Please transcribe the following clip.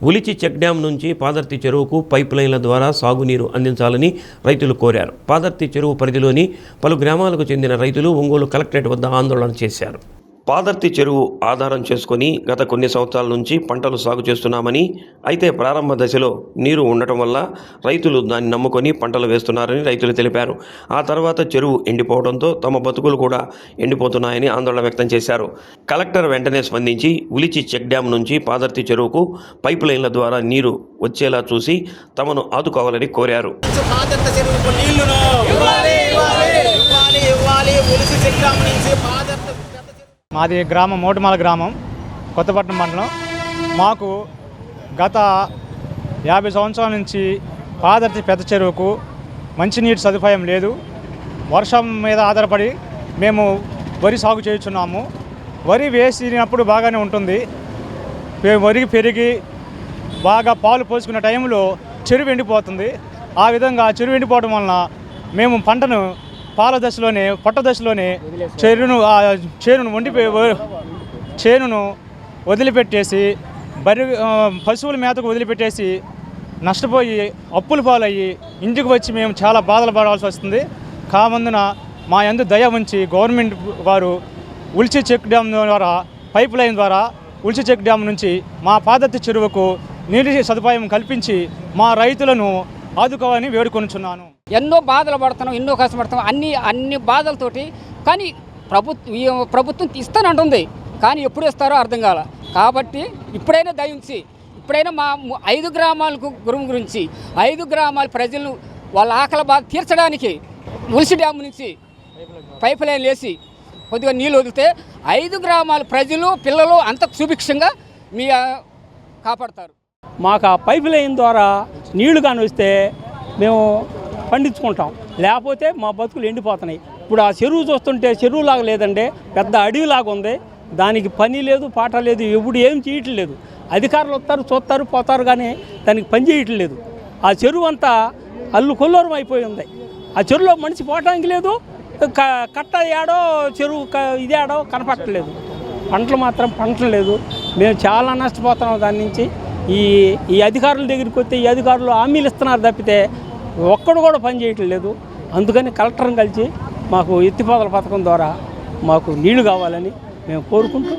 ఉలిచి check dam నుంచి పాదర్తి చెరువుకు pipe లైన్ల ద్వారా సాగునీరు అందించాలని రైతులు కోరారు. పాదర్తి చెరువు పరిధిలోని పలు గ్రామాలకు చెందిన రైతులు ఒంగోలు కలెక్టరేట్ వద్ద ఆందోళన చేశారు. పాదర్తి చెరువు ఆధారం చేసుకుని గత కొన్ని సంవత్సరాల నుంచి పంటలు సాగు చేస్తున్నామని, అయితే ప్రారంభ దశలో నీరు ఉండటం వల్ల రైతులు దాన్ని నమ్ముకొని పంటలు వేస్తున్నారని రైతులు తెలిపారు. ఆ తర్వాత చెరువు ఎండిపోవడంతో తమ బతుకులు కూడా ఎండిపోతున్నాయని ఆందోళన వ్యక్తం చేశారు. కలెక్టర్ వెంటనే స్పందించి ఉలిచి చెక్ డ్యాం నుంచి పాదర్తి చెరువుకు పైప్ లైన్ల ద్వారా నీరు వచ్చేలా చూసి తమను ఆదుకోవాలని కోరారు. మాది గ్రామం మోటుమాల గ్రామం, కొత్తపట్నం మండలం. మాకు గత 50 సంవత్సరాల నుంచి పాదర్తి పెద్ద చెరువుకు మంచినీటి సదుపాయం లేదు. వర్షం మీద ఆధారపడి మేము వరి సాగు చేస్తున్నాము. వరి వేసినప్పుడు బాగానే ఉంటుంది. వరి పెరిగి బాగా పాలు పోసుకున్న టైంలో చెరువు ఎండిపోతుంది. ఆ విధంగా చెరువు ఎండిపోవడం వలన మేము పంటను పాల దశలోనే పొట్ట దశలోనే చేనును వదిలిపెట్టేసి పశువుల మేతకు వదిలిపెట్టేసి నష్టపోయి అప్పులు పాలయ్యి ఇంటికి వచ్చి మేము చాలా బాధలు పడాల్సి వస్తుంది. కామందున మా యందు దయ ఉంచి గవర్నమెంట్ వారు ఉల్చి చెక్ డ్యామ్ ద్వారా పైప్ లైన్ ద్వారా ఉల్చి చెక్ డ్యామ్ నుంచి మా పాదర్తి చెరువుకు నీటి సదుపాయం కల్పించి మా రైతులను ఆదుకోవాలని వేడుకొనుచున్నాను. ఎన్నో బాధలు పడుతున్నాం, ఎన్నో కష్టపడుతున్నాం, అన్ని బాధలతోటి. కానీ ప్రభుత్వం ఇస్తానంటుంది, కానీ ఎప్పుడు ఇస్తారో అర్థం కాల. కాబట్టి ఇప్పుడైనా దయించి ఇప్పుడైనా మా 5 గ్రామాల గురించి 5 గ్రామాల ప్రజలు వాళ్ళ ఆకలి బాధ తీర్చడానికి ఉల్సి డ్యామ్ నుంచి పైప్ లైన్ వేసి కొద్దిగా నీళ్ళు వదిలితే 5 గ్రామాల ప్రజలు పిల్లలు అంత సుభిక్షంగా మీ కాపాడతారు. మాకు ఆ పైప్ లైన్ ద్వారా నీళ్లు కానీ వస్తే మేము పండించుకుంటాం, లేకపోతే మా బతుకులు ఎండిపోతున్నాయి. ఇప్పుడు ఆ చెరువు చూస్తుంటే చెరువులాగా లేదంటే పెద్ద అడవిలాగా ఉంది. దానికి పని లేదు, పాట లేదు, ఎప్పుడు ఏం చేయటం లేదు. అధికారులు వస్తారు, చూస్తారు, పోతారు, కానీ దానికి పని చేయటం లేదు. ఆ చెరువు అంతా అల్లు కొల్లోరం అయిపోయి ఉంది. ఆ చెరువులో మనిషి పోవడానికి లేదు, కట్ట ఏడో చెరువు ఇది ఏడో కనపట్టలేదు. పంటలు మాత్రం పంటలేదు. మేము చాలా నష్టపోతున్నాం దాని నుంచి. ఈ అధికారుల దగ్గరికి వస్తే ఈ అధికారులు హామీలు ఇస్తున్నారు తప్పితే ఒక్కడు కూడా పని చేయటం లేదు. అందుకని కలెక్టర్ని కలిసి మాకు ఎత్తిపోతల పథకం ద్వారా మాకు నీళ్లు కావాలని మేము కోరుకుంటూ